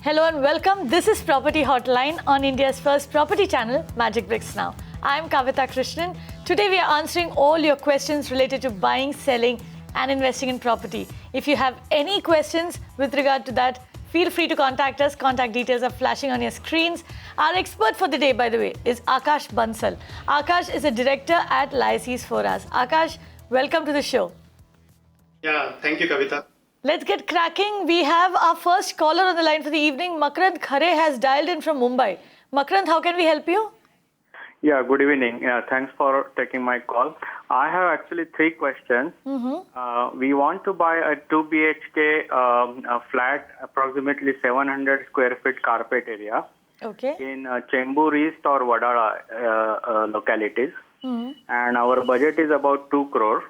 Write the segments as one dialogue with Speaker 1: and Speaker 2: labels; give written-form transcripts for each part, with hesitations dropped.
Speaker 1: Hello and welcome. This is Property Hotline on India's first property channel, Magic Bricks Now. I'm Kavita Krishnan. Today we are answering all your questions related to buying, selling and investing in property. If you have any questions with regard to that, feel free to contact us. Contact details are flashing on your screens. Our expert for the day, by the way, is Akash Bansal. Akash is a director at Lysis for us. Akash, welcome to the show.
Speaker 2: Yeah, thank you, Kavita.
Speaker 1: Let's get cracking. We have our first caller on the line for the evening. Makrant Khare has dialed in from Mumbai. Makrant, how can we help you?
Speaker 3: Yeah, good evening. Thanks for taking my call. I have actually three questions. We want to buy a 2 BHK flat, approximately 700 square feet carpet area
Speaker 1: Okay.
Speaker 3: in Chembur East or Vadala localities. And our budget is about 2 crore.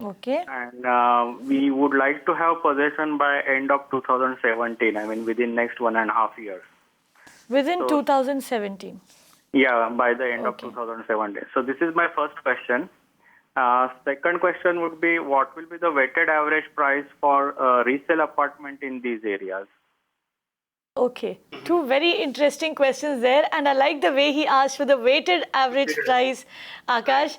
Speaker 1: Okay.
Speaker 3: And we would like to have possession by end of 2017, I mean within next 1.5 years.
Speaker 1: Within 2017.
Speaker 3: Yeah, by the end
Speaker 1: Okay.
Speaker 3: of 2017. So this is my first question. Second question would be, what will be the weighted average price for resale apartment in these areas?
Speaker 1: Okay. Two very interesting questions there. And I like the way he asked for the weighted average price, Akash.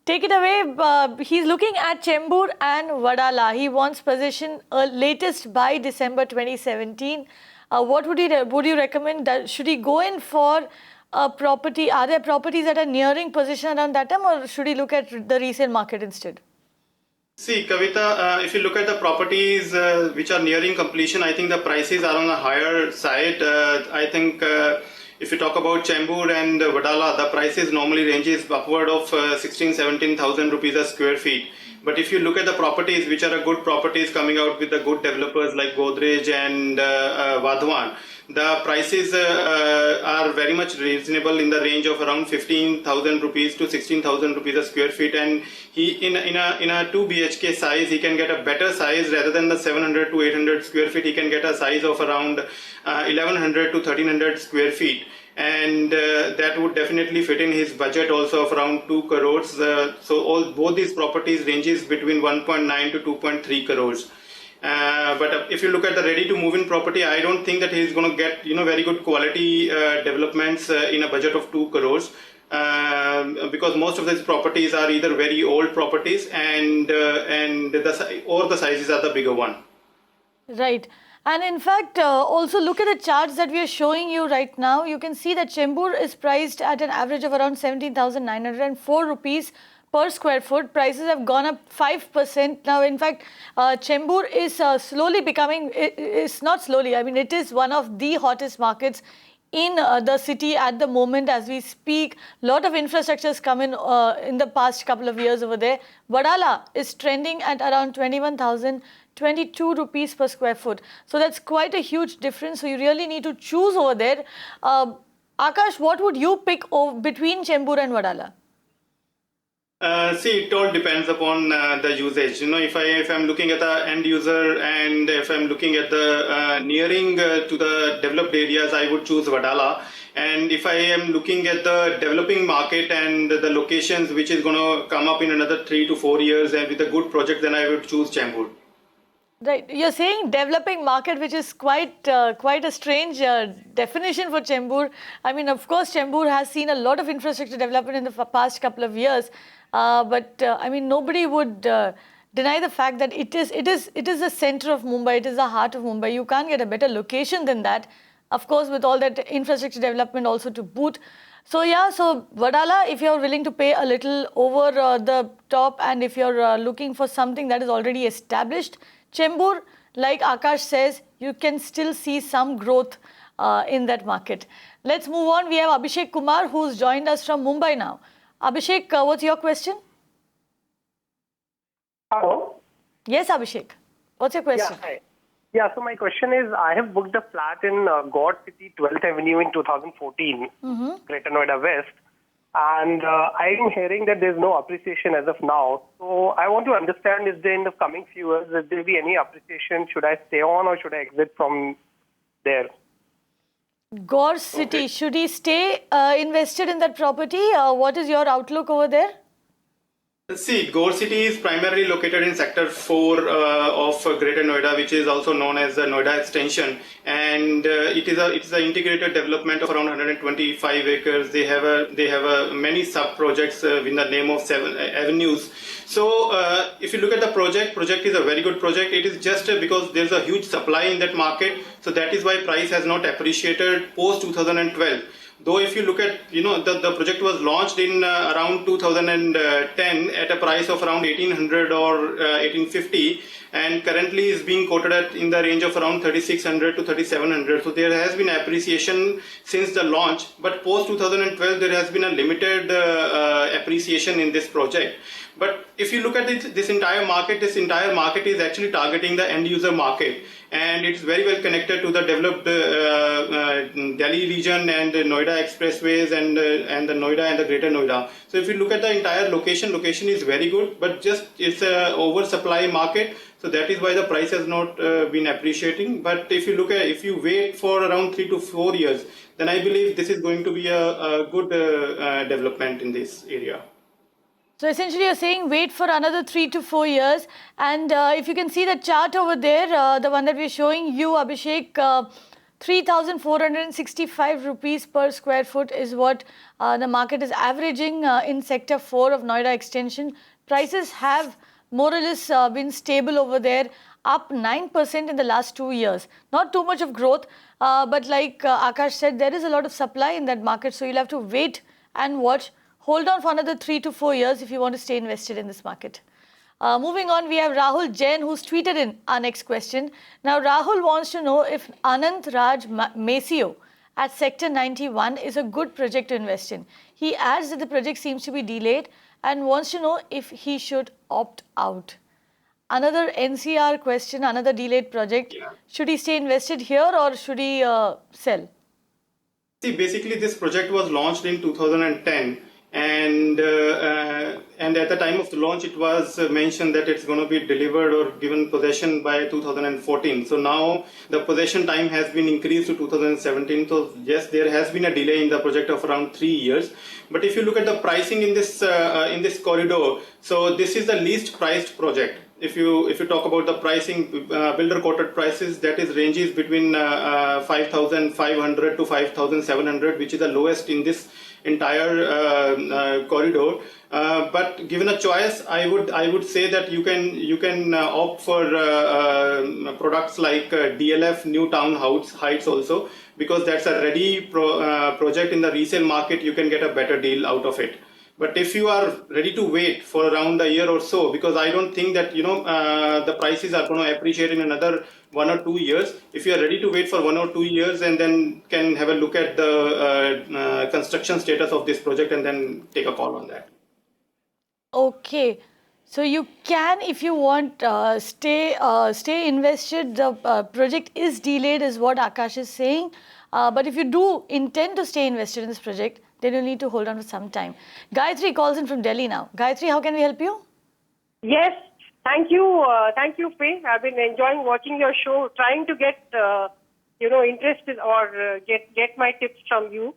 Speaker 1: Take it away. He's looking at Chembur and Vadala. He wants possession latest by December 2017. What would you recommend? Should he go in for a property? Are there properties that are nearing possession around that time, or should he look at the resale market instead?
Speaker 2: See, Kavita, if you look at the properties which are nearing completion, I think the prices are on the higher side. I think if you talk about Chembur and Vadala, the prices normally ranges upward of 16,000-17,000 rupees a square feet. But if you look at the properties which are good properties coming out with the good developers like Godrej and Vadhavan, the prices are very much reasonable in the range of around 15,000 rupees to 16,000 rupees a square feet, and he in a 2 BHK size he can get a better size rather than the 700 to 800 square feet. He can get a size of around 1100 to 1300 square feet, and that would definitely fit in his budget also of around 2 crores. So both these properties ranges between 1.9 to 2.3 crores. But if you look at the ready to move in property, I don't think that he's going to get very good quality developments in a budget of 2 crores, because most of these properties are either very old properties and the sizes are the bigger one.
Speaker 1: Right. And in fact, also look at the charts that we are showing you right now. You can see that Chembur is priced at an average of around 17,904 rupees per square foot. Prices have gone up 5%. Now, in fact, Chembur is slowly becoming, it's not slowly, I mean, it is one of the hottest markets in the city at the moment as we speak. Lot of infrastructure has come in the past couple of years over there. Vadala is trending at around 21,022 rupees per square foot. So that's quite a huge difference. So you really need to choose over there. Akash, what would you pick between Chembur and Vadala?
Speaker 2: See, it all depends upon the usage. If I'm looking at the end user and if I'm looking at the nearing to the developed areas, I would choose Vadala. And if I am looking at the developing market and the locations which is going to come up in another 3 to 4 years and with a good project, then I would choose Chembur.
Speaker 1: Right, you're saying developing market, which is quite a strange definition for Chembur. I mean, of course, Chembur has seen a lot of infrastructure development in the past couple of years, but I mean, nobody would deny the fact that it is the center of Mumbai. It is the heart of Mumbai. You can't get a better location than that. Of course, with all that infrastructure development also to boot. So yeah, so Vadala, if you're willing to pay a little over the top, and if you're looking for something that is already established, Chembur, like Akash says, you can still see some growth in that market. Let's move on. We have Abhishek Kumar, who's joined us from Mumbai now. Abhishek, what's your question?
Speaker 4: Hello?
Speaker 1: Yes, Abhishek. What's your question?
Speaker 4: Yeah, hi. Yeah, so my question is, I have booked a flat in God City, 12th Avenue in 2014, Greater Noida West. And I'm hearing that there's no appreciation as of now. So I want to understand, is there in the coming few years, will there be any appreciation? Should I stay on or should I exit from there?
Speaker 1: Gore City, should he stay invested in that property? What is your outlook over there?
Speaker 2: See, Gore City is primarily located in Sector 4 of Greater Noida, which is also known as the Noida Extension, and it is an integrated development of around 125 acres. They have many sub projects in the name of 7 avenues. So, if you look at the project is a very good project. It is just because there's a huge supply in that market, so that is why price has not appreciated post 2012. Though if you look at, the project was launched in around 2010 at a price of around 1800 or 1850, and currently is being quoted at in the range of around 3600 to 3700. So there has been appreciation since the launch, but post 2012 there has been a limited appreciation in this project. But if you look at this entire market is actually targeting the end user market, and it's very well connected to the developed Delhi region and Noida expressways and the Noida and the Greater Noida. So if you look at the entire location is very good, but just it's a oversupply market. So that is why the price has not been appreciating. But if you wait for around 3 to 4 years, then I believe this is going to be a good development in this area.
Speaker 1: So essentially you're saying wait for another 3 to 4 years, and if you can see the chart over there, the one that we're showing you, Abhishek, 3,465 rupees per square foot is what the market is averaging in Sector 4 of Noida Extension. Prices have more or less been stable over there, up 9% in the last 2 years. Not too much of growth, but like Akash said, there is a lot of supply in that market, so you'll have to wait and watch. Hold on for another 3 to 4 years if you want to stay invested in this market. Moving on, we have Rahul Jain who's tweeted in our next question. Now, Rahul wants to know if Anant Raj Maceo at Sector 91 is a good project to invest in. He adds that the project seems to be delayed and wants to know if he should opt out. Another NCR question, another delayed project.
Speaker 2: Yeah.
Speaker 1: Should he stay invested here or should he sell?
Speaker 2: See, basically this project was launched in 2010. And at the time of the launch, it was mentioned that it's going to be delivered or given possession by 2014. So now the possession time has been increased to 2017. So yes, there has been a delay in the project of around 3 years. But if you look at the pricing in this corridor, so this is the least priced project. If you talk about the pricing, builder quoted prices, that is ranges between 5,500 to 5,700, which is the lowest in this entire corridor. But given a choice, I would say that you can opt for products like DLF New Town Heights also, because that's a ready project in the resale market. You can get a better deal out of it. But if you are ready to wait for around a year or so, because I don't think that the prices are going to appreciate in another 1 or 2 years. If you are ready to wait for 1 or 2 years and then can have a look at the construction status of this project and then take a call on that.
Speaker 1: Okay, so you can, if you want, stay invested. The project is delayed, is what Akash is saying. But if you do intend to stay invested in this project, then you'll need to hold on for some time. Gayatri calls in from Delhi now. Gayatri, how can we help you?
Speaker 5: Yes, thank you, Faye. I've been enjoying watching your show, trying to get, interested or get my tips from you.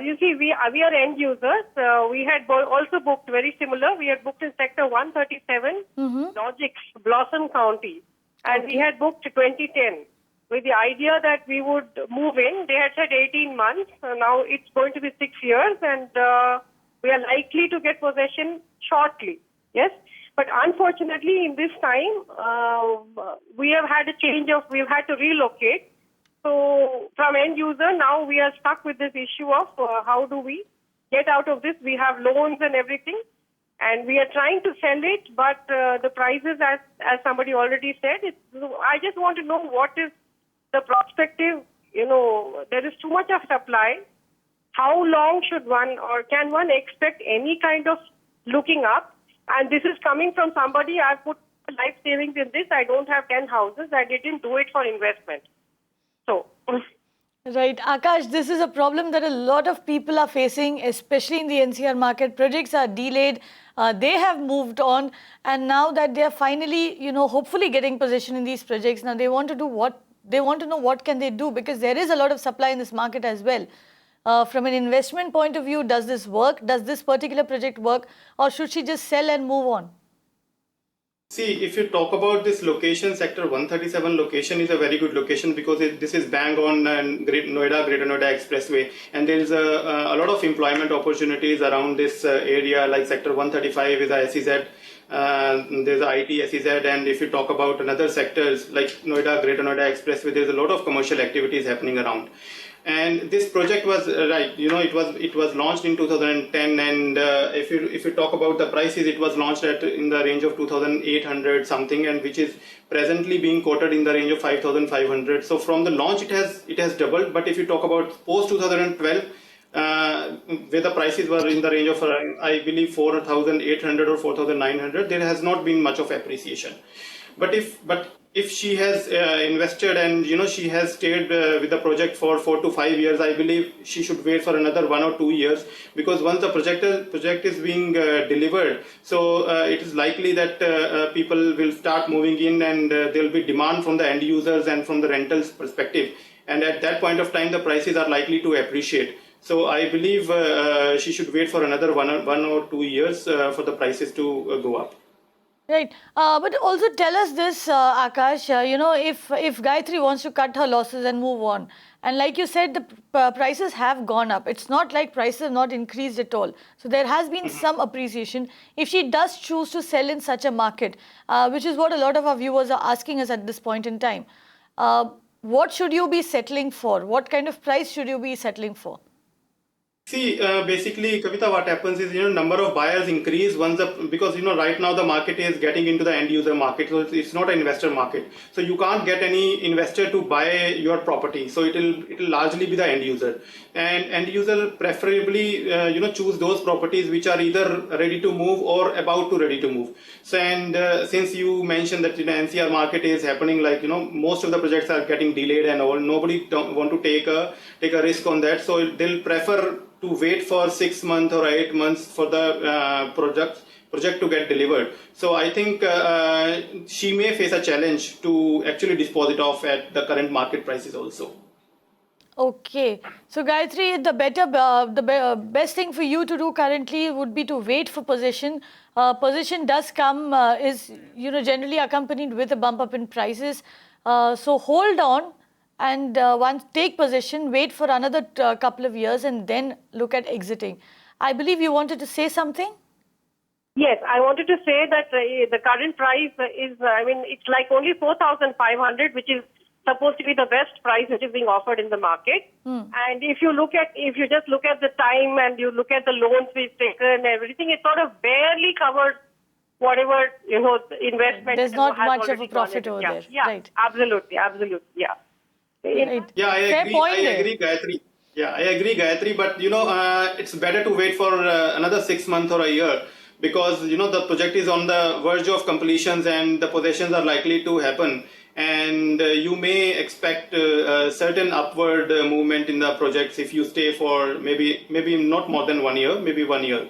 Speaker 5: You see, we are end users. We had also booked very similar. We had booked in Sector 137, Logix, Blossom County, and we had booked 2010 with the idea that we would move in. They had said 18 months. Now it's going to be 6 years, and we are likely to get possession shortly. Yes. But unfortunately, in this time, we have had a we've had to relocate. So from end user, now we are stuck with this issue of how do we get out of this? We have loans and everything, and we are trying to sell it, but the prices, as somebody already said, I just want to know what is the perspective. There is too much of supply. How long should one or can one expect any kind of looking up? And this is coming from somebody, I've put life savings in this. I don't have 10 houses. I didn't do it for investment. So.
Speaker 1: Right. Akash, this is a problem that a lot of people are facing, especially in the NCR market. Projects are delayed. They have moved on. And now that they are finally, hopefully getting possession in these projects, now they want to do what? They want to know what can they do, because there is a lot of supply in this market as well. From an investment point of view, does this work? Does this particular project work? Or should she just sell and move on?
Speaker 2: See, if you talk about this location, Sector 137 location is a very good location because this is bang on Greater Noida Expressway, and there is a lot of employment opportunities around this area. Like Sector 135 is a SEZ, there's a IT SEZ, and if you talk about another sectors like Greater Noida Expressway, there's a lot of commercial activities happening around. And this project was it was launched in 2010, and if you talk about the prices, it was launched at in the range of 2,800 something, and which is presently being quoted in the range of 5,500. So from the launch, it has doubled. But if you talk about post 2012, where the prices were in the range of I believe 4,800 or 4,900, there has not been much of appreciation. But if she has invested and she has stayed with the project for 4 to 5 years, I believe she should wait for another 1 or 2 years, because once the project is being delivered, so it is likely that people will start moving in, and there will be demand from the end users and from the rentals perspective, and at that point of time the prices are likely to appreciate. So I believe she should wait for another 1 or 2 years for the prices to go up.
Speaker 1: Right. But also tell us this, Akash, if Gayatri wants to cut her losses and move on, and like you said, the prices have gone up. It's not like prices have not increased at all. So there has been some appreciation. If she does choose to sell in such a market, which is what a lot of our viewers are asking us at this point in time, what should you be settling for? What kind of price should you be settling for?
Speaker 2: See, basically, Kavita, what happens is, number of buyers increase because, right now the market is getting into the end user market. So it's not an investor market. So you can't get any investor to buy your property. So it'll largely be the end user. And end user preferably, choose those properties which are either ready to move or about to ready to move. So, and since you mentioned that, NCR market is happening, like, most of the projects are getting delayed and all. Nobody don't want to take a risk on that. So they'll prefer to wait for 6 months or 8 months for the project to get delivered. So I think she may face a challenge to actually dispose it off at the current market prices also.
Speaker 1: Okay. So Gayatri, best thing for you to do currently would be to wait for possession. Possession does come, is generally accompanied with a bump up in prices. So hold on. And once take possession, wait for another couple of years and then look at exiting. I believe you wanted to say something?
Speaker 5: Yes, I wanted to say that the current price is, it's like only 4,500, which is supposed to be the best price which is being offered in the market. And if you just look at the time and you look at the loans we've taken and everything, it sort of barely covers whatever, investment.
Speaker 1: There's not much of a profit over there.
Speaker 5: Yeah,
Speaker 1: right.
Speaker 5: Absolutely, yeah.
Speaker 1: Right.
Speaker 2: Yeah, I agree, Gayatri. Yeah, I agree, Gayatri. But it's better to wait for another 6 months or a year, because the project is on the verge of completions and the possessions are likely to happen, and you may expect a certain upward movement in the projects if you stay for maybe not more than 1 year, maybe 1 year.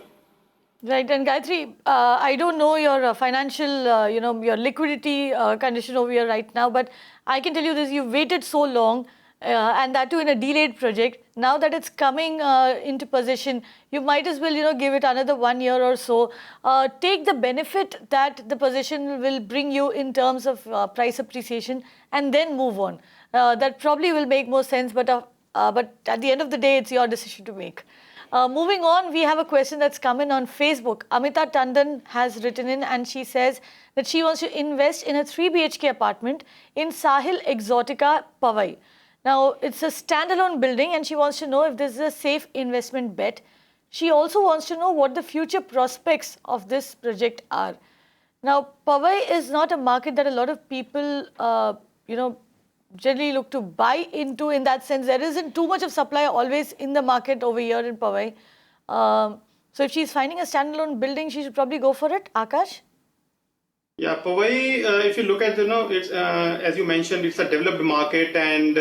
Speaker 1: Right, and Gayatri, I don't know your financial, your liquidity condition over here right now, but I can tell you this: you've waited so long, and that too in a delayed project. Now that it's coming into possession, you might as well, give it another 1 year or so. Take the benefit that the possession will bring you in terms of price appreciation, and then move on. That probably will make more sense, but at the end of the day, it's your decision to make. Moving on, we have a question that's come in on Facebook. Amita Tandon has written in and she says that she wants to invest in a 3 BHK apartment in Sahil Exotica, Powai. Now, it's a standalone building and she wants to know if this is a safe investment bet. She also wants to know what the future prospects of this project are. Now, Powai is not a market that a lot of people, generally look to buy into. In that sense, there isn't too much of supply always in the market over here in Powai. So if she's finding a standalone building, she should probably go for it. Akash?
Speaker 2: Yeah, Powai, if you look at, it's as you mentioned, it's a developed market, and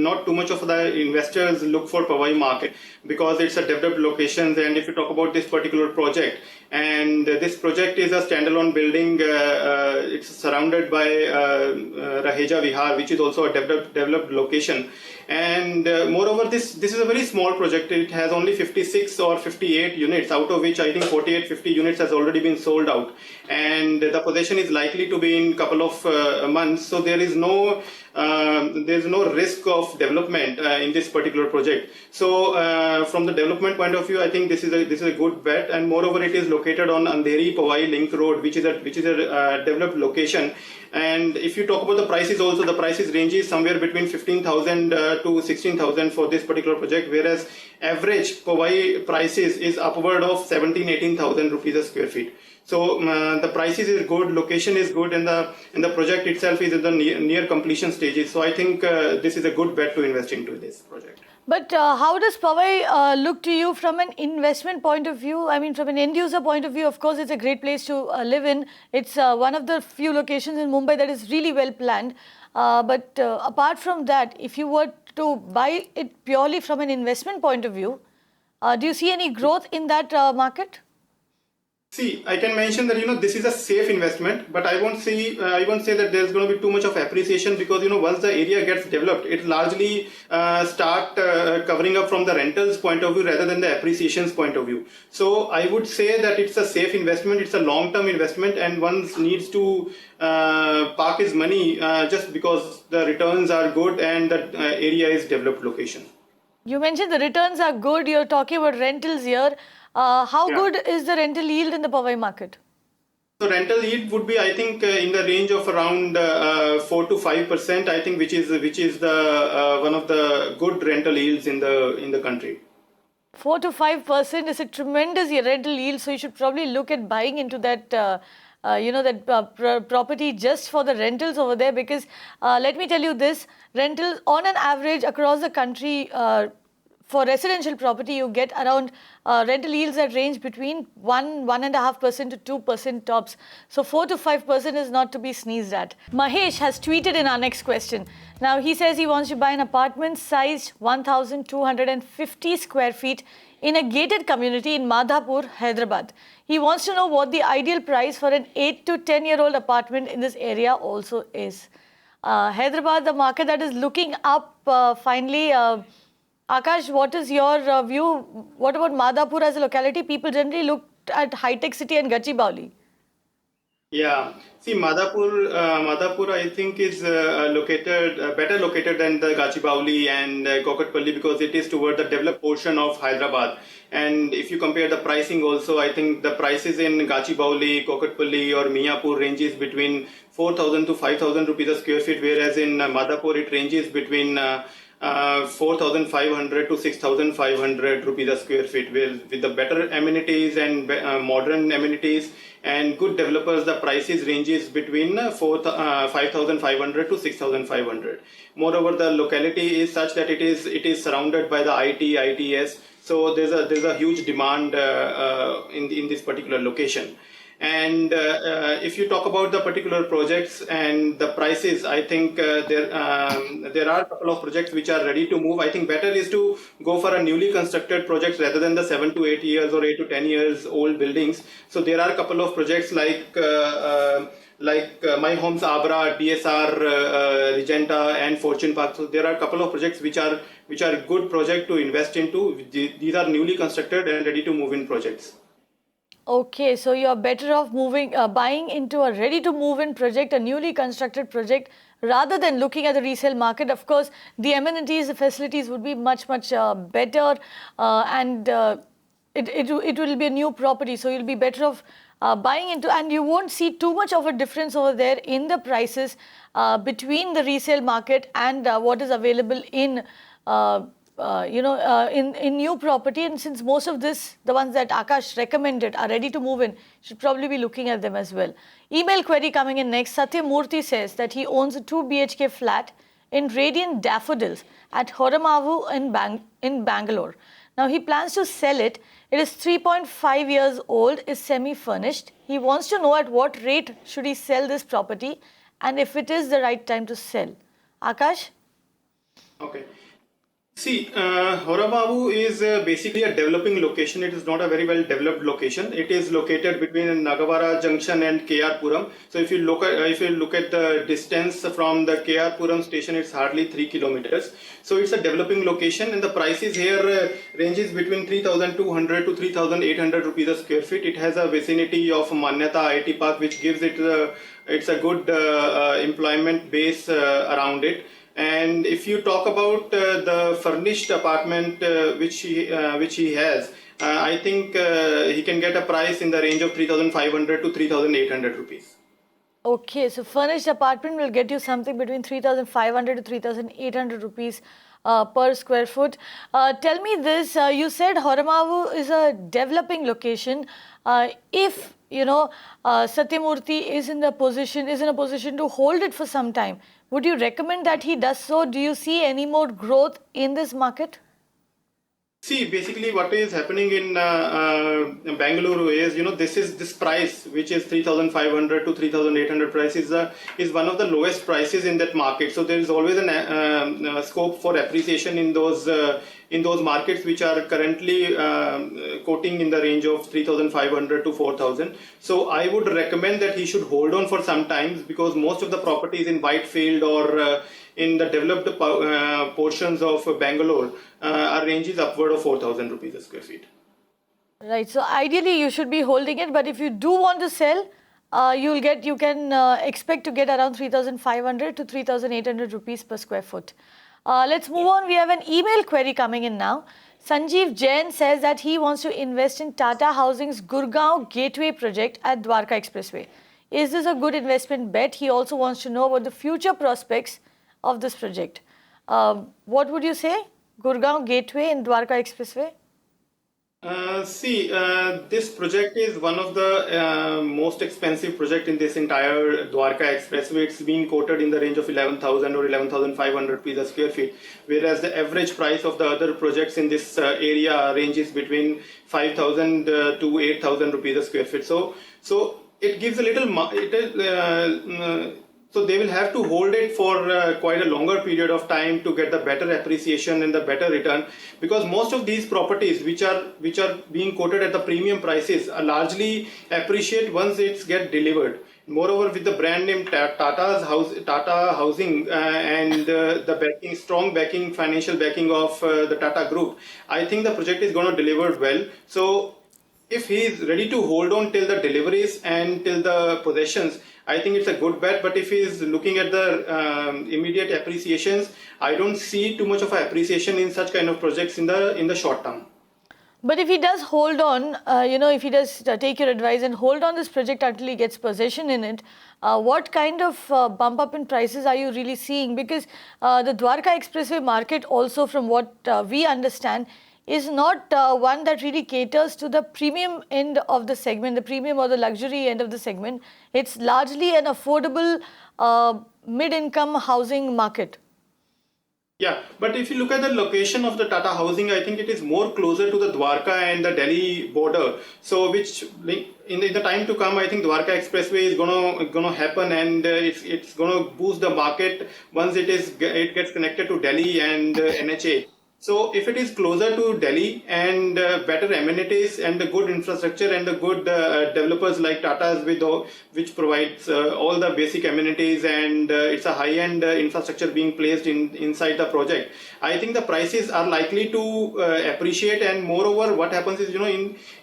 Speaker 2: not too much of the investors look for Powai market because it's a developed location. And if you talk about this particular project, and this project is a standalone building, it's surrounded by Raheja Vihar, which is also a developed location. And moreover, this is a very small project. It has only 56 or 58 units, out of which I think 48, 50 units has already been sold out, and the possession is likely to be in couple of months. So there is no risk of development in this particular project. So from the development point of view, I think this is a good bet, and moreover, it is located on Andheri Powai Link Road, which is a developed location. And if you talk about the prices also, the prices ranges somewhere between 15,000 to 16,000 for this particular project, whereas average Powai prices is upward of 17,000-18,000 rupees a square feet. So the prices is good, location is good, and the project itself is in the near completion stages. So I think this is a good bet to invest into this project.
Speaker 1: But how does Powai look to you from an investment point of view? I mean, from an end user point of view, of course, it's a great place to live in. It's one of the few locations in Mumbai that is really well planned. But apart from that, if you were to buy it purely from an investment point of view, do you see any growth in that market?
Speaker 2: See, I can mention that this is a safe investment, but I won't say that there's going to be too much of appreciation, because once the area gets developed, it largely start covering up from the rentals point of view rather than the appreciations point of view. So I would say that it's a safe investment, it's a long-term investment, and one needs to park his money just because the returns are good and the area is developed location.
Speaker 1: You mentioned the returns are good. You're talking about rentals here. How good is the rental yield in the Powai market?
Speaker 2: So rental yield would be, I think, in the range of around 4 to 5%. I think, which is the one of the good rental yields in the country.
Speaker 1: 4 to 5% is a tremendous rental yield. So you should probably look at buying into that. Property just for the rentals over there, because let me tell you this, rentals on an average across the country for residential property, you get around rental yields that range between 1.5% to 2% tops. So 4 to 5% is not to be sneezed at. Mahesh has tweeted in our next question. Now he says he wants to buy an apartment sized 1,250 square feet in a gated community in Madhapur, Hyderabad. He wants to know what the ideal price for an 8 to 10-year-old apartment in this area also is. Hyderabad, the market that is looking up finally. Akash, what is your view? What about Madhapur as a locality? People generally look at Hi-Tech City and Gachibowli.
Speaker 2: Yeah, see, Madhapur, I think is better located than the Gachibowli and Kokatpalli, because it is toward the developed portion of Hyderabad. And if you compare the pricing also, I think the prices in Gachibowli, Kokatpalli or Miapur ranges between 4,000 to 5,000 rupees a square feet, whereas in Madhapur it ranges between 4,500 to 6,500 rupees a square feet, with the better amenities and modern amenities and good developers. The prices ranges between 5,500 to 6,500. Moreover, the locality is such that it is surrounded by the IT, ITS. So there's a huge demand in this particular location. And if you talk about the particular projects and the prices, I think there are a couple of projects which are ready to move. I think better is to go for a newly constructed project rather than the 7 to 8 years or 8 to 10 years old buildings. So there are a couple of projects like My Homes Abra, DSR, Regenta and Fortune Park. So there are a couple of projects which are good project to invest into. These are newly constructed and ready to move in projects.
Speaker 1: Okay, so you're better off buying into a ready-to-move-in project, a newly constructed project, rather than looking at the resale market. Of course, the amenities, the facilities would be much better, and it will be a new property. So you'll be better off buying into, and you won't see too much of a difference over there in the prices between the resale market and what is available in. In new property. And since most of this, the ones that Akash recommended, are ready to move in, you should probably be looking at them as well. Email query coming in next. Satya Murthy says that he owns a 2 BHK flat in Radiant Daffodils at Horamavu in Bangalore. Now he plans to sell it. It is 3.5 years old, is semi-furnished. He wants to know at what rate should he sell this property and if it is the right time to sell. Akash?
Speaker 2: Okay. See, Horababu is basically a developing location. It is not a very well developed location. It is located between Nagavara Junction and KR Puram. So if you look at the distance from the KR Puram station, it's hardly 3 kilometers. So it's a developing location, and the prices here ranges between 3,200 to 3,800 rupees a square feet. It has a vicinity of Manyata IT Park, which gives it it's a good employment base around it. And if you talk about the furnished apartment which he has, I think he can get a price in the range of 3,500 to 3,800 rupees.
Speaker 1: Okay, so furnished apartment will get you something between 3,500 to 3,800 rupees per square foot. Tell me this, you said Horamavu is a developing location. If Satyamurthy is in a position to hold it for some time, would you recommend that he does so? Do you see any more growth in this market?
Speaker 2: See, basically what is happening in Bangalore is, this price, which is 3,500 to 3,800 price is one of the lowest prices in that market. So there is always a scope for appreciation in those markets which are currently quoting in the range of 3,500 to 4,000. So I would recommend that he should hold on for some time, because most of the properties in Whitefield or in the developed portions of Bangalore are ranges upward of 4,000 rupees a square feet.
Speaker 1: Right. So ideally, you should be holding it. But if you do want to sell, you can expect to get around 3,500 to 3,800 rupees per square foot. Let's move on. We have an email query coming in now. Sanjeev Jain says that he wants to invest in Tata Housing's Gurgaon Gateway project at Dwarka Expressway. Is this a good investment bet? He also wants to know about the future prospects of this project. What would you say? Gurgaon Gateway in Dwarka Expressway?
Speaker 2: This project is one of the most expensive project in this entire Dwarka Expressway. It's been quoted in the range of 11,000 or 11,500 rupees a square feet, whereas the average price of the other projects in this area ranges between 5,000 to 8,000 rupees a square feet. So it gives a little. So they will have to hold it for quite a longer period of time to get the better appreciation and the better return, because most of these properties which are being quoted at the premium prices are largely appreciate once it's get delivered. Moreover, with the brand name Tata Housing and the strong financial backing of the Tata Group, I think the project is going to deliver well. So if he is ready to hold on till the deliveries and till the possessions, I think it's a good bet. But if he is looking at the immediate appreciations, I don't see too much of appreciation in such kind of projects in the short term.
Speaker 1: But if he does hold on, if he does take your advice and hold on this project until he gets possession in it, what kind of bump up in prices are you really seeing? Because the Dwarka Expressway market also, from what we understand, is not one that really caters to the premium end of the segment, the premium or the luxury end of the segment. It's largely an affordable mid-income housing market.
Speaker 2: Yeah, but if you look at the location of the Tata Housing, I think it is more closer to the Dwarka and the Delhi border. So, which in the time to come, I think Dwarka Expressway is gonna happen, and it's gonna boost the market once it gets connected to Delhi and NHA. So if it is closer to Delhi and better amenities and the good infrastructure and the good developers like Tata's which provides all the basic amenities, and it's a high-end infrastructure being placed inside the project, I think the prices are likely to appreciate. And moreover, what happens is,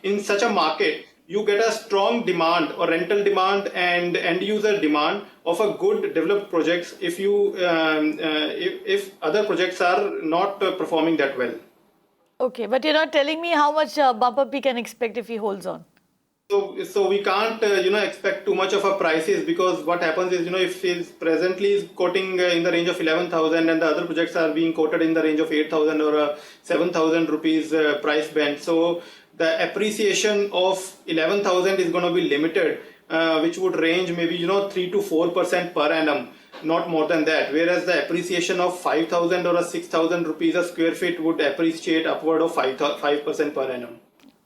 Speaker 2: in such a market, you get a strong demand or rental demand and end user demand of a good developed projects if if other projects are not performing that well.
Speaker 1: Okay, but you're not telling me how much bump up we can expect if he holds on.
Speaker 2: So we can't expect too much of a prices, because what happens is, if he's presently quoting in the range of 11,000 and the other projects are being quoted in the range of 8,000 or 7,000 rupees price band, so the appreciation of 11,000 is going to be limited, which would range maybe 3 to 4% per annum, not more than that. Whereas the appreciation of 5,000 or 6,000 rupees a square feet would appreciate upward of 5% per annum.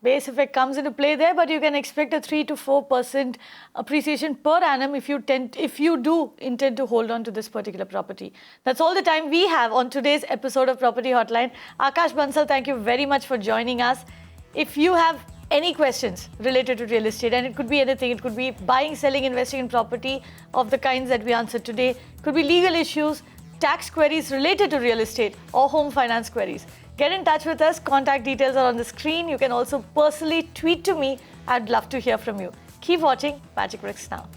Speaker 1: base effect comes into play there, but you can expect a 3 to 4% appreciation per annum if you do intend to hold on to this particular property. That's all the time we have on today's episode of Property Hotline. Akash Bansal, thank you very much for joining us. If you have any questions related to real estate, and it could be anything, it could be buying, selling, investing in property of the kinds that we answered today, could be legal issues, tax queries related to real estate, or home finance queries, get in touch with us. Contact details are on the screen. You can also personally tweet to me. I'd love to hear from you. Keep watching Magic Bricks Now.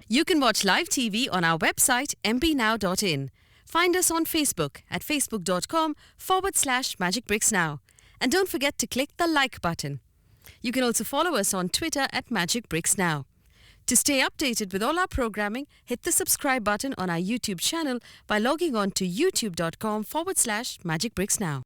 Speaker 6: You can watch live TV on our website mpnow.in. Find us on Facebook at facebook.com/magicbricksnow. And don't forget to click the like button. You can also follow us on Twitter at Magic Bricks Now. To stay updated with all our programming, hit the subscribe button on our YouTube channel by logging on to youtube.com/magicbricksnow.